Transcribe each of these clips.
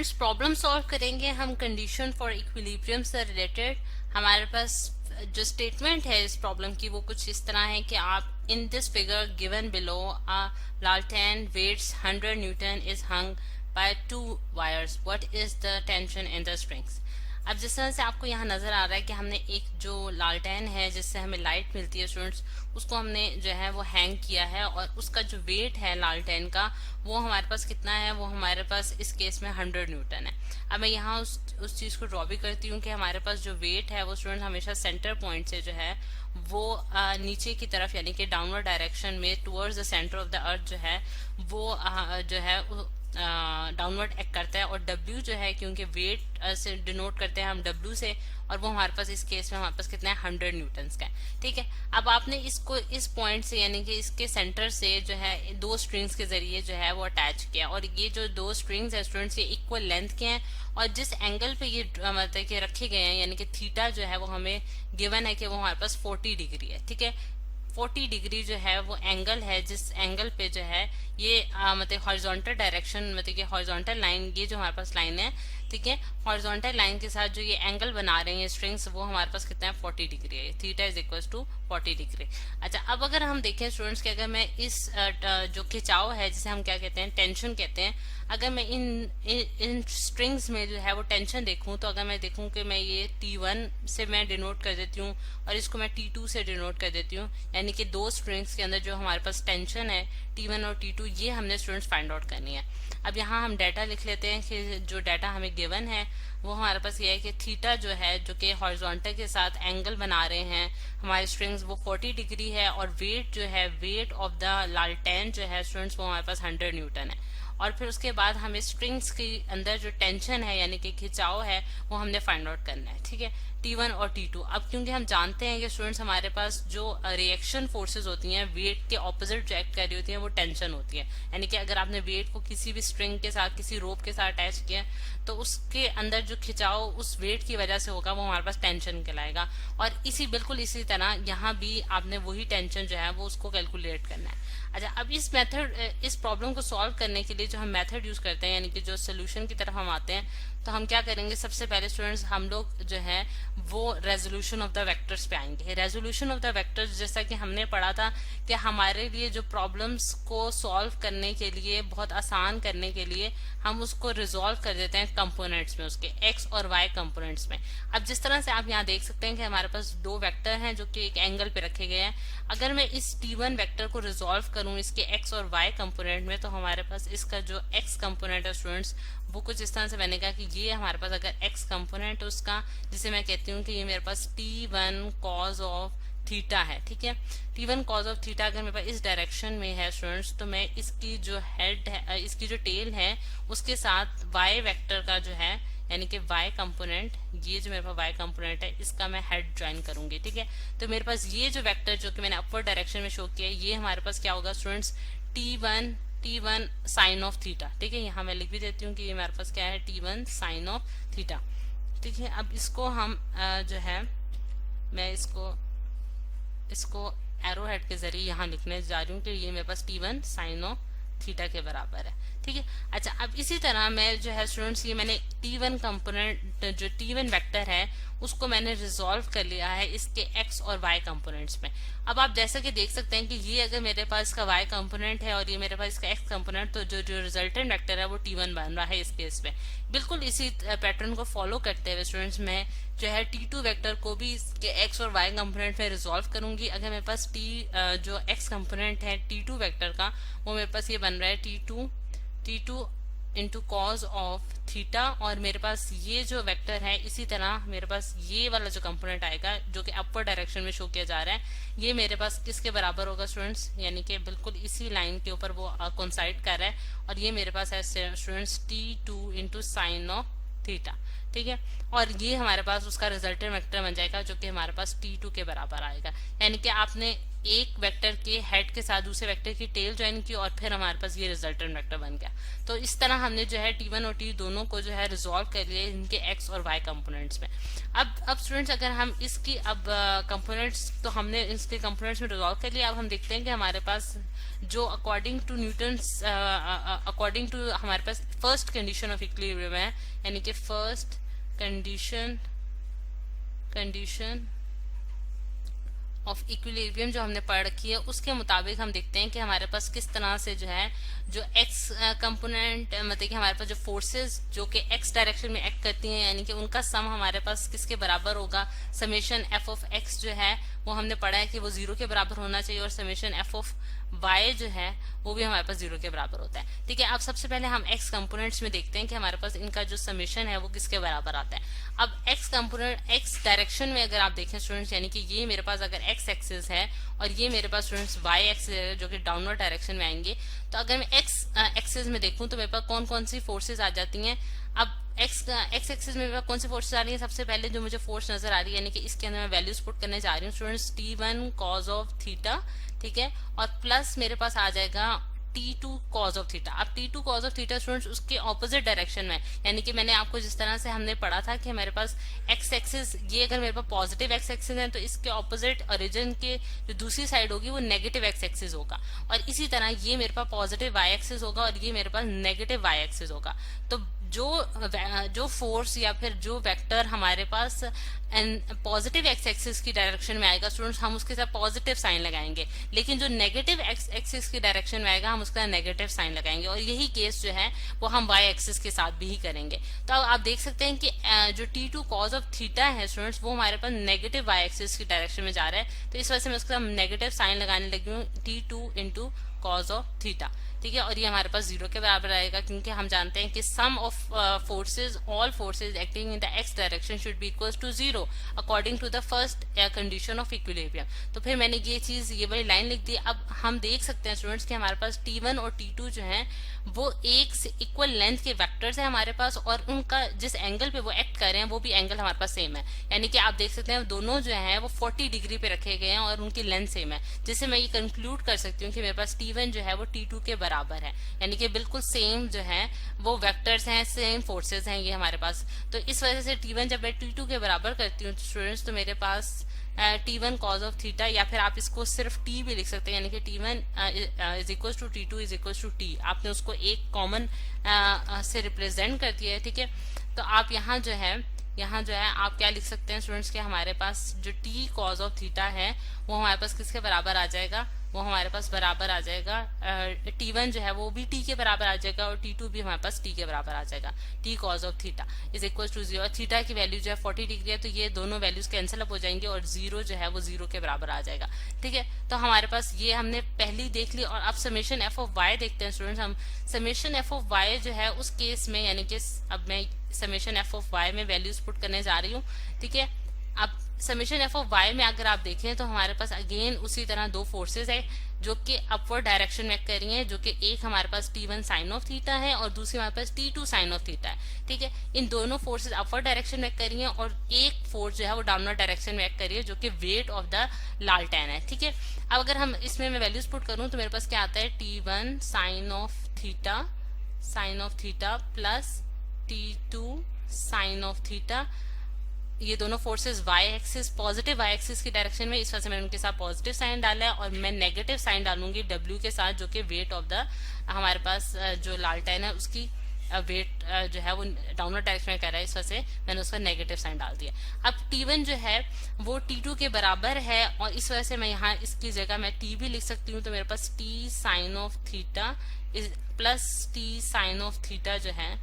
Students problem solve करेंगे हम condition for equilibrium से रिलेटेड। हमारे पास जो स्टेटमेंट है इस प्रॉब्लम की वो कुछ इस तरह है कि आप in this figure given below a लालटेन weights 100 newton is hung by 2 wires, what is the tension in the strings. अब जिस तरह से आपको यहाँ नजर आ रहा है कि हमने एक जो लालटेन है जिससे हमें लाइट मिलती है स्टूडेंट्स, उसको हमने जो है वो हैंग किया है और उसका जो वेट है लालटेन का वो हमारे पास कितना है, वो हमारे पास इस केस में 100 न्यूटन है। अब मैं यहाँ उस चीज को ड्रॉ भी करती हूँ कि हमारे पास जो वेट है वो स्टूडेंट हमेशा सेंटर पॉइंट से जो है वो नीचे की तरफ यानी कि डाउनवर्ड डायरेक्शन में towards the centre of the earth जो है वो जो है डाउनवर्ड एक्ट करता है। और W जो है क्योंकि वेट से डिनोट करते हैं हम W से, और वो हमारे पास इस केस में हमारे पास कितना है 100 न्यूटन्स का है। ठीक है, अब आपने इसको इस पॉइंट से यानी कि इसके सेंटर से जो है दो स्ट्रिंग्स के जरिए जो है वो अटैच किया, और ये जो दो स्ट्रिंग्स है स्टूडेंट्स ये इक्वल लेंथ के हैं और जिस एंगल पे ये मतलब कि रखे गए हैं यानी कि थीटा जो है वो हमें गिवन है कि वो हमारे पास 40 डिग्री है। ठीक है, 40 डिग्री जो है वो एंगल है जिस एंगल पे जो है ये मतलब हॉरिजॉन्टल डायरेक्शन मतलब कि हॉरिजॉन्टल लाइन, ये जो हमारे पास लाइन है, ठीक है, हॉरिजॉन्टल लाइन के साथ जो ये एंगल बना रहे हैं स्ट्रिंग्स वो हमारे पास कितना है 40 डिग्री है। Theta is equal to 40 degree. अच्छा, अब अगर हम देखें स्टूडेंट्स कि अगर मैं इस जो खिंचाव है जिसे हम क्या कहते हैं टेंशन कहते हैं, अगर मैं इन स्ट्रिंग्स में जो है वो टेंशन देखूं तो अगर मैं देखूं कि मैं ये T1 से मैं डिनोट कर देती हूँ और इसको मैं T2 से डिनोट कर देती हूँ, यानी कि दो स्ट्रिंग्स के अंदर जो हमारे पास टेंशन है T1 और T2 ये हमने स्टूडेंट्स फाइंड आउट करनी है। अब यहाँ हम डाटा लिख लेते हैं कि जो डाटा हमें गिवन है वो हमारे पास ये है कि थीटा जो है जो कि हॉरिजॉन्टल के साथ एंगल बना रहे हैं हमारे स्ट्रिंग्स वो 40 डिग्री है, और वेट जो है वेट ऑफ द लालटेन जो है स्टूडेंट्स वो हमारे पास 100 न्यूटन है। और फिर उसके बाद हमें स्ट्रिंग्स के अंदर जो टेंशन है यानी कि खिंचाव है वो हमने फाइंड आउट करना है। ठीक है, T1 और T2। अब क्योंकि हम जानते हैं कि स्टूडेंट्स हमारे पास जो रिएक्शन फोर्सेस होती हैं वेट के ऑपोजिट जो एक्ट कर रही होती हैं वो टेंशन होती है, यानी कि अगर आपने वेट को किसी भी स्ट्रिंग के साथ किसी रोप के साथ अटैच किया तो उसके अंदर जो खिंचाव उस वेट की वजह से होगा वो हमारे पास टेंशन कहलाएगा। और बिल्कुल इसी तरह यहाँ भी आपने वही टेंशन जो है वो उसको कैलकुलेट करना है। अच्छा, अब इस प्रॉब्लम को सॉल्व करने के लिए जो हम मेथड यूज करते हैं यानी कि जो सोल्यूशन की तरफ हम आते हैं तो हम क्या करेंगे, सबसे पहले स्टूडेंट्स हम लोग जो है वो रेजोल्यूशन ऑफ द वेक्टर्स पे आएंगे। रेजोल्यूशन ऑफ द वेक्टर्स जैसा कि हमने पढ़ा था कि हमारे लिए जो प्रॉब्लम्स को सॉल्व करने के लिए बहुत आसान करने के लिए हम उसको रिजोल्व कर देते हैं कंपोनेंट्स में, उसके एक्स और वाई कंपोनेंट्स में। अब जिस तरह से आप यहाँ देख सकते हैं कि हमारे पास दो वेक्टर हैं जो कि एक एंगल पे रखे गए हैं। अगर मैं इस T1 वेक्टर को रिजोल्व करूं इसके एक्स और वाई कंपोनेंट में तो हमारे पास इसका जो एक्स कंपोनेंट है स्टूडेंट्स वो कुछ इस तरह से बनेगा कि ये हमारे पास अगर एक्स कंपोनेंट उसका जिसे मैं कहती हूँ कि ये मेरे पास T1 कॉज ऑफ थीटा है। ठीक है, T1 कॉज ऑफ थीटा अगर मेरे पास इस डायरेक्शन में है स्टूडेंट्स तो मैं इसकी जो हेड है इसकी जो टेल है उसके साथ वाई वेक्टर का जो है यानी कि y कंपोनेंट, ये जो मेरे पास y कंपोनेंट है इसका मैं हेड ज्वाइन करूंगी। ठीक है, तो मेरे पास ये जो वेक्टर जो कि मैंने अपवर्ड डायरेक्शन में शो किया है ये हमारे पास क्या होगा students T1 sin of theta. ठीक है, यहाँ मैं लिख भी देती हूँ कि ये मेरे पास क्या है T1 साइन ऑफ थीटा। ठीक है, अब इसको हम जो है मैं इसको एरो हेड के जरिए यहाँ लिखने जा रही हूँ कि ये मेरे पास T1 साइन ऑफ थीटा के बराबर है। ठीक है, अच्छा, अब इसी तरह मैं जो है स्टूडेंट्स ये मैंने T1 कंपोनेंट जो T1 वेक्टर है उसको मैंने रिजोल्व कर लिया है इसके x और y कंपोनेंट्स में। अब आप जैसा कि देख सकते हैं कि ये अगर मेरे पास इसका y कंपोनेंट है और ये मेरे पास इसका x कंपोनेंट, तो जो रिजल्टेंट वेक्टर है वो T1 बन रहा है इस केस में। बिल्कुल इसी पैटर्न को फॉलो करते हुए स्टूडेंट्स मैं जो है T2 वेक्टर को भी इसके x और y कंपोनेंट में रिजोल्व करूंगी। अगर मेरे पास जो x कंपोनेंट है T2 वेक्टर का वो मेरे पास ये बन रहा है T2 into cos of theta, और मेरे पास ये जो वेक्टर है इसी तरह मेरे पास ये वाला जो कंपोनेंट आएगा जो कि अपवर्ड डायरेक्शन में शो किया जा रहा है ये मेरे पास किसके बराबर होगा स्टूडेंट्स, यानी कि बिल्कुल इसी लाइन के ऊपर वो कोइंसाइड कर रहा है और ये मेरे पास है students T2 into sine of theta. ठीक है, और ये हमारे पास उसका रिजल्टेंट वेक्टर बन जाएगा जो कि हमारे पास T2 के बराबर आएगा। यानी कि आपने एक वेक्टर के हेड के साथ दूसरे वेक्टर की टेल ज्वाइन की और फिर हमारे पास ये रिजल्टेंट वेक्टर बन गया। तो इस तरह हमने जो है T1 और T दोनों को जो है रिजॉल्व कर लिया इनके x और y कंपोनेंट्स में। अब स्टूडेंट्स अगर हम इसकी अब कंपोनेंट्स तो हमने इसके कंपोनेंट्स में रिजॉल्व कर लिया। अब हम देखते हैं कि हमारे पास जो अकॉर्डिंग टू हमारे पास फर्स्ट कंडीशन ऑफ इक्विलिब्रियम है, यानी कि फर्स्ट कंडीशन ऑफ इक्विलिब्रियम जो हमने पढ़ रखी है उसके मुताबिक हम देखते हैं कि हमारे पास किस तरह से जो है जो एक्स कंपोनेंट मतलब कि हमारे पास जो फोर्सेस जो कि एक्स डायरेक्शन में एक्ट करती हैं यानी कि उनका सम हमारे पास किसके बराबर होगा, समेशन एफ ऑफ एक्स जो है वो हमने पढ़ा है कि वो 0 के बराबर होना चाहिए और समेशन एफ ऑफ y जो है वो भी हमारे पास 0 के बराबर होता है। ठीक है, अब सबसे पहले हम x कंपोनेंट्स में देखते हैं कि हमारे पास इनका जो समेशन है वो किसके बराबर आता है। अब x कंपोनेंट x डायरेक्शन में अगर आप देखें स्टूडेंट्स, यानी कि ये मेरे पास अगर x एक्सिस है और ये मेरे पास स्टूडेंट्स y एक्सिस है जो कि डाउनवर्ड डायरेक्शन में आएंगे, तो अगर मैं x एक्सिस में देखूं तो मेरे पास कौन कौन सी फोर्सेज आ जाती हैं। अब एक्स एक्सिस में मेरे पास कौन सी फोर्सेज आ रही है, सबसे पहले जो मुझे फोर्स नजर आ रही है यानी कि इसके अंदर मैं वैल्यूज पुट करने जा रही हूँ students T1 cause of theta, ठीक है, और प्लस मेरे पास आ जाएगा T2 कॉज ऑफ थीटा। अब T2 cause of theta students उसके ऑपोजिट डायरेक्शन में, यानी कि मैंने आपको जिस तरह से हमने पढ़ा था कि हमारे पास एक्स एक्सिस ये अगर मेरे पास पॉजिटिव एक्स एक्सिस है तो इसके ऑपोजिट ओरिजिन के जो दूसरी साइड होगी वो नेगेटिव एक्स एक्सिस होगा, और इसी तरह ये मेरे पास पॉजिटिव वाई एक्सिस होगा और ये मेरे पास नेगेटिव वाई एक्सिस होगा। तो जो फोर्स या फिर जो वेक्टर हमारे पास पॉजिटिव एक्स एक्सिस की डायरेक्शन में आएगा स्टूडेंट्स हम उसके साथ पॉजिटिव साइन लगाएंगे, लेकिन जो नेगेटिव एक्स एक्सिस की डायरेक्शन में आएगा हम उसका नेगेटिव साइन लगाएंगे, और यही केस जो है वो हम वाई एक्सिस के साथ भी ही करेंगे। तो अब आप देख सकते हैं कि जो T2 कॉज ऑफ थीटा है स्टूडेंट्स वो हमारे पास नेगेटिव वाई एक्सिस की डायरेक्शन में जा रहा है, तो इस वजह से मैं उसका नेगेटिव साइन लगाने लगी हूँ T2 into cos of theta. ठीक है, और ये हमारे पास 0 के बराबर आएगा क्योंकि हम जानते हैं कि sum of forces all forces acting in the X direction should be equal to 0 according to the first condition of equilibrium. तो फिर मैंने ये वाली लाइन लिख दी। अब हम देख सकते हैं स्टूडेंट्स कि हमारे पास T1 और T2 जो है वो एक से इक्वल लेंथ के वेक्टर्स है हमारे पास, और उनका जिस एंगल पे वो एक्ट कर रहे हैं वो भी एंगल हमारे पास सेम है, यानी कि आप देख सकते हैं दोनों जो है वो 40 डिग्री पे रखे गए हैं और उनकी लेंथ सेम है, जिससे मैं ये कंक्लूड कर सकती हूँ कि मेरे पास T1 जो है वो T2 के बराबर है, यानी कि बिल्कुल सेम जो है वो वेक्टर्स हैं, सेम फोर्सेस हैं ये हमारे पास। तो इस वजह से T1 जब मैं T2 के बराबर करती हूँ स्टूडेंट्स तो मेरे पास T1 कॉज ऑफ थीटा, या फिर आप इसको सिर्फ T भी लिख सकते हैं, यानी कि T1 is equal to T2 is equal to T। आपने उसको एक कॉमन से रिप्रेजेंट कर दिया है। ठीक है, तो आप यहाँ जो है आप क्या लिख सकते हैं स्टूडेंट्स कि हमारे पास जो T कॉज ऑफ थीटा है वो हमारे पास किसके बराबर आ जाएगा, वो हमारे पास बराबर आ जाएगा T1 जो है वो भी T के बराबर आ जाएगा और T2 भी हमारे पास T के बराबर आ जाएगा। T cos of theta is equal to 0, और थीटा की वैल्यू जो है 40 डिग्री है तो ये दोनों वैल्यूज कैंसिल अप हो जाएंगे और 0 जो है वो 0 के बराबर आ जाएगा। ठीक है, तो हमारे पास ये हमने पहली देख ली, और अब समेशन एफ ऑफ वाई देखते हैं स्टूडेंट्स। हम समेशन एफ ऑफ वाई जो है उस केस में, यानी कि अब मैं समेशन एफ ऑफ वाई में वैल्यूज पुट करने जा रही हूँ। ठीक है, अब समेशन एफ ऑफ वाई में अगर आप देखें तो हमारे पास अगेन उसी तरह दो फोर्सेज है जो कि अपवर्ड डायरेक्शन में कर रही हैं, जो कि एक हमारे पास T1 साइन ऑफ थीटा है और दूसरी हमारे पास T2 साइन ऑफ थीटा है। ठीक है, इन दोनों फोर्सेज अपवर्ड डायरेक्शन में कर रही हैं और एक फोर्स जो है वो डाउनवर्ड डायरेक्शन में कर रही है जो कि वेट ऑफ द लालटेन है। ठीक है, अब अगर हम इसमें मैं वैल्यूज पुट करूं तो मेरे पास क्या आता है T1 sin of theta plus T2 sin of theta. ये दोनों forces Y axis positive Y axis की डायरेक्शन में, इस वजह से मैंने उनके साथ पॉजिटिव साइन डाला है, और मैं नेगेटिव साइन डालूंगी W के साथ जो कि वेट ऑफ द हमारे पास जो लालटेन है उसकी वेट जो है वो डाउनवर्ड डायरेक्शन में कर रहा है, इस वजह से मैंने उसका नेगेटिव साइन डाल दिया। अब T1 जो है वो T2 के बराबर है और इस वजह से मैं यहाँ इसकी जगह मैं T भी लिख सकती हूँ, तो मेरे पास T sin of theta plus T sin of theta जो है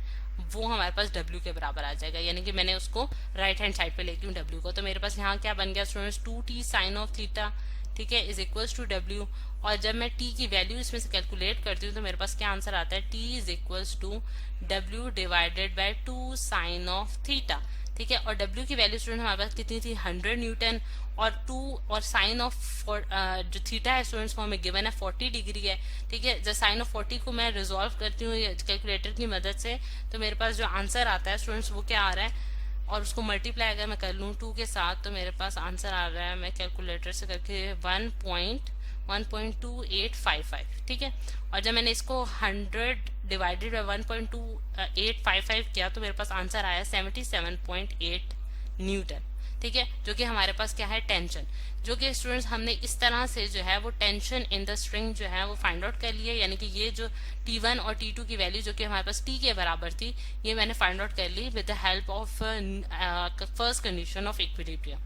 वो हमारे पास W के बराबर आ जाएगा, यानी कि मैंने उसको राइट हैंड साइड पे लेती हूँ W को। तो मेरे पास यहाँ क्या बन गया students 2T sign of theta, ठीक है, इज इक्वल्स टू W। और जब मैं T की वैल्यू इसमें से कैलकुलेट करती हूँ तो मेरे पास क्या आंसर आता है T is equals to W divided by 2 sin of theta. ठीक है, और W की वैल्यू स्टूडेंट हमारे पास कितनी थी 100 न्यूटन, और 2 और साइन ऑफ जो थीटा है स्टूडेंट्स वो हमें गिवन है 40 डिग्री है। ठीक है, जब साइन ऑफ 40 को मैं रिजॉल्व करती हूँ कैलकुलेटर की मदद से तो मेरे पास जो आंसर आता है स्टूडेंट्स वो क्या आ रहा है, और उसको मल्टीप्लाई अगर मैं कर लूँ 2 के साथ तो मेरे पास आंसर आ रहा है, मैं कैलकुलेटर से करके 1.2 1.2855, ठीक है। और जब मैंने इसको 100 डिवाइडेड बाई 1.2855 किया तो मेरे पास आंसर आया 77.8 न्यूटन, ठीक है, जो कि हमारे पास क्या है, टेंशन। जो कि स्टूडेंट्स हमने इस तरह से जो है वो टेंशन इन द स्ट्रिंग जो है वो फाइंड आउट कर लिया, यानी कि ये जो T1 और T2 की वैल्यू जो कि हमारे पास T के बराबर थी, ये मैंने फाइंड आउट कर ली with the help of first condition of equilibrium.